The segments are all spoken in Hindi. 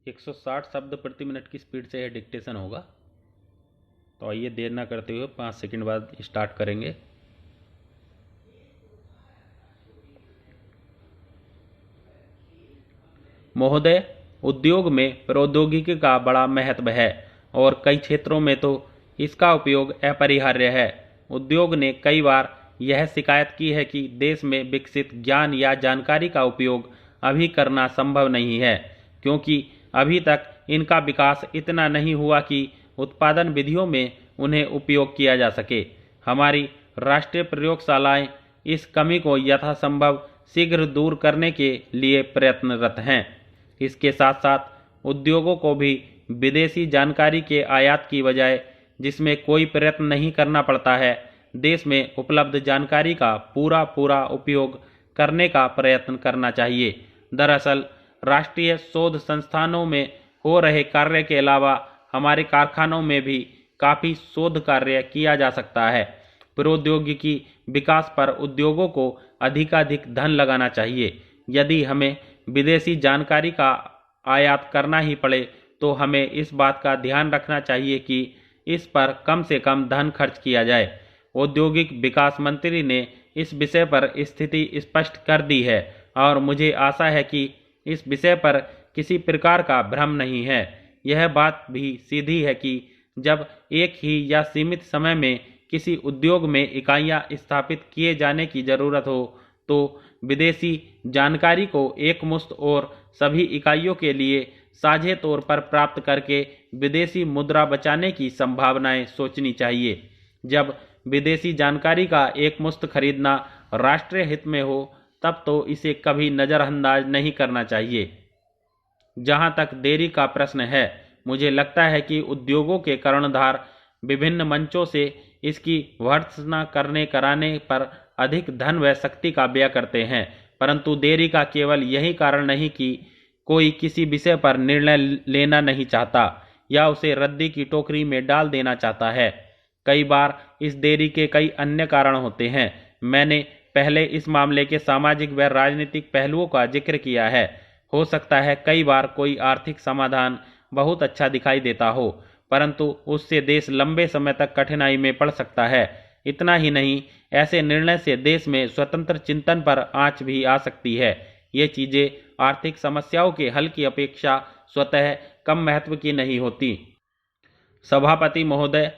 160 शब्द प्रति मिनट की स्पीड से यह डिक्टेशन होगा। तो आइए देर ना करते हुए 5 सेकंड बाद स्टार्ट करेंगे। महोदय, उद्योग में प्रौद्योगिकी का बड़ा महत्व है और कई क्षेत्रों में तो इसका उपयोग अपरिहार्य है। उद्योग ने कई बार यह शिकायत की है कि देश में विकसित ज्ञान या जानकारी का उपयोग अभी करना संभव नहीं है, क्योंकि अभी तक इनका विकास इतना नहीं हुआ कि उत्पादन विधियों में उन्हें उपयोग किया जा सके। हमारी राष्ट्रीय प्रयोगशालाएं इस कमी को यथासंभव शीघ्र दूर करने के लिए प्रयत्नरत हैं। इसके साथ साथ उद्योगों को भी विदेशी जानकारी के आयात की बजाय, जिसमें कोई प्रयत्न नहीं करना पड़ता है, देश में उपलब्ध जानकारी का पूरा उपयोग करने का प्रयत्न करना चाहिए। दरअसल राष्ट्रीय शोध संस्थानों में हो रहे कार्य के अलावा हमारे कारखानों में भी काफ़ी शोध कार्य किया जा सकता है। प्रौद्योगिकी विकास पर उद्योगों को अधिकाधिक धन लगाना चाहिए। यदि हमें विदेशी जानकारी का आयात करना ही पड़े तो हमें इस बात का ध्यान रखना चाहिए कि इस पर कम से कम धन खर्च किया जाए। औद्योगिक विकास मंत्री ने इस विषय पर स्थिति स्पष्ट कर दी है और मुझे आशा है कि इस विषय पर किसी प्रकार का भ्रम नहीं है। यह बात भी सीधी है कि जब एक ही या सीमित समय में किसी उद्योग में इकाइयां स्थापित किए जाने की ज़रूरत हो तो विदेशी जानकारी को एकमुश्त और सभी इकाइयों के लिए साझे तौर पर प्राप्त करके विदेशी मुद्रा बचाने की संभावनाएं सोचनी चाहिए। जब विदेशी जानकारी का एकमुश्त खरीदना राष्ट्रीय हित में हो तब तो इसे कभी नज़रअंदाज नहीं करना चाहिए। जहां तक देरी का प्रश्न है, मुझे लगता है कि उद्योगों के कर्णधार विभिन्न मंचों से इसकी भर्त्सना कराने पर अधिक धन व शक्ति का व्यय करते हैं, परंतु देरी का केवल यही कारण नहीं कि कोई किसी विषय पर निर्णय लेना नहीं चाहता या उसे रद्दी की टोकरी में डाल देना चाहता है। कई बार इस देरी के कई अन्य कारण होते हैं। मैंने पहले इस मामले के सामाजिक व राजनीतिक पहलुओं का जिक्र किया है। हो सकता है कई बार कोई आर्थिक समाधान बहुत अच्छा दिखाई देता हो, परंतु उससे देश लंबे समय तक कठिनाई में पड़ सकता है। इतना ही नहीं, ऐसे निर्णय से देश में स्वतंत्र चिंतन पर आंच भी आ सकती है। ये चीज़ें आर्थिक समस्याओं के हल की अपेक्षा स्वतः कम महत्व की नहीं होती। सभापति महोदय,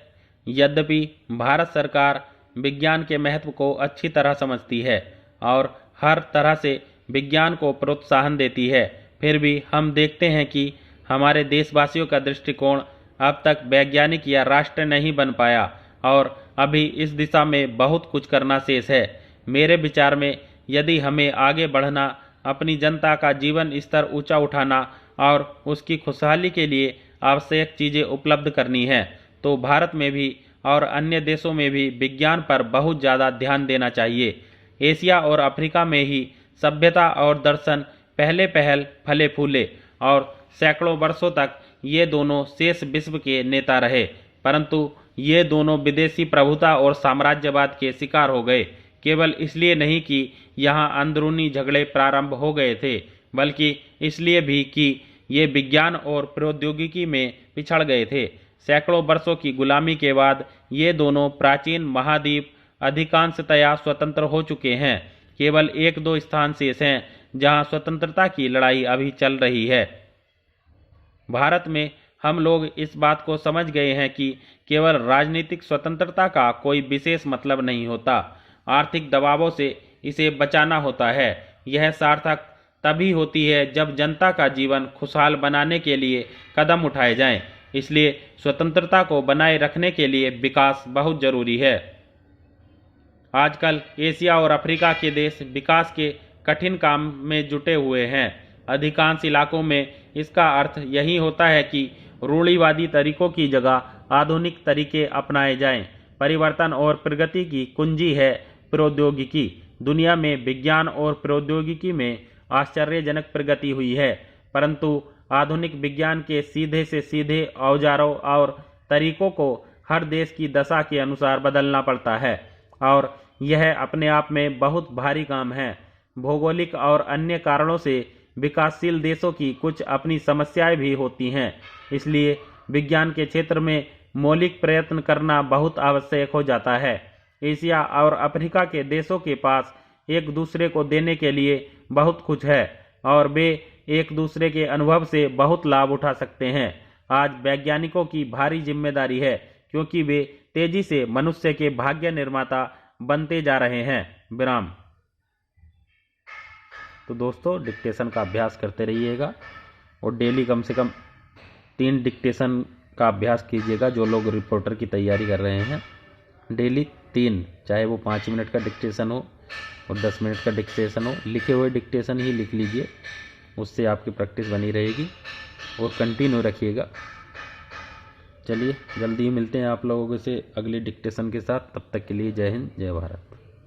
यद्यपि भारत सरकार विज्ञान के महत्व को अच्छी तरह समझती है और हर तरह से विज्ञान को प्रोत्साहन देती है, फिर भी हम देखते हैं कि हमारे देशवासियों का दृष्टिकोण अब तक वैज्ञानिक या राष्ट्र नहीं बन पाया और अभी इस दिशा में बहुत कुछ करना शेष है। मेरे विचार में यदि हमें आगे बढ़ना, अपनी जनता का जीवन स्तर ऊंचा उठाना और उसकी खुशहाली के लिए आवश्यक चीज़ें उपलब्ध करनी है, तो भारत में भी और अन्य देशों में भी विज्ञान पर बहुत ज़्यादा ध्यान देना चाहिए। एशिया और अफ्रीका में ही सभ्यता और दर्शन पहले फले फूले और सैकड़ों वर्षों तक ये दोनों शेष विश्व के नेता रहे, परंतु ये दोनों विदेशी प्रभुता और साम्राज्यवाद के शिकार हो गए। केवल इसलिए नहीं कि यहाँ अंदरूनी झगड़े प्रारंभ हो गए थे, बल्कि इसलिए भी कि ये विज्ञान और प्रौद्योगिकी में पिछड़ गए थे। सैकड़ों वर्षों की गुलामी के बाद ये दोनों प्राचीन महाद्वीप अधिकांशतया स्वतंत्र हो चुके हैं। केवल 1-2 स्थान शेष हैं जहाँ स्वतंत्रता की लड़ाई अभी चल रही है। भारत में हम लोग इस बात को समझ गए हैं कि केवल राजनीतिक स्वतंत्रता का कोई विशेष मतलब नहीं होता, आर्थिक दबावों से इसे बचाना होता है। यह सार्थक तभी होती है जब जनता का जीवन खुशहाल बनाने के लिए कदम उठाए जाएं। इसलिए स्वतंत्रता को बनाए रखने के लिए विकास बहुत जरूरी है। आजकल एशिया और अफ्रीका के देश विकास के कठिन काम में जुटे हुए हैं। अधिकांश इलाकों में इसका अर्थ यही होता है कि रूढ़िवादी तरीकों की जगह आधुनिक तरीके अपनाए जाएं। परिवर्तन और प्रगति की कुंजी है प्रौद्योगिकी। दुनिया में विज्ञान और प्रौद्योगिकी में आश्चर्यजनक प्रगति हुई है, परंतु आधुनिक विज्ञान के सीधे से सीधे औजारों और तरीकों को हर देश की दशा के अनुसार बदलना पड़ता है और यह अपने आप में बहुत भारी काम है। भौगोलिक और अन्य कारणों से विकासशील देशों की कुछ अपनी समस्याएं भी होती हैं, इसलिए विज्ञान के क्षेत्र में मौलिक प्रयत्न करना बहुत आवश्यक हो जाता है। एशिया और अफ्रीका के देशों के पास एक दूसरे को देने के लिए बहुत कुछ है और वे एक दूसरे के अनुभव से बहुत लाभ उठा सकते हैं। आज वैज्ञानिकों की भारी जिम्मेदारी है, क्योंकि वे तेजी से मनुष्य के भाग्य निर्माता बनते जा रहे हैं। विराम। तो दोस्तों, डिक्टेशन का अभ्यास करते रहिएगा और डेली कम से कम 3 डिक्टेशन का अभ्यास कीजिएगा। जो लोग रिपोर्टर की तैयारी कर रहे हैं, डेली 3, चाहे वो 5 मिनट का डिक्टेशन हो और 10 मिनट का डिक्टेशन हो, लिखे हुए डिक्टेशन ही लिख लीजिए, उससे आपकी प्रैक्टिस बनी रहेगी और कंटिन्यू रखिएगा। चलिए, जल्दी ही मिलते हैं आप लोगों से अगले डिक्टेशन के साथ। तब तक के लिए जय हिंद, जय भारत।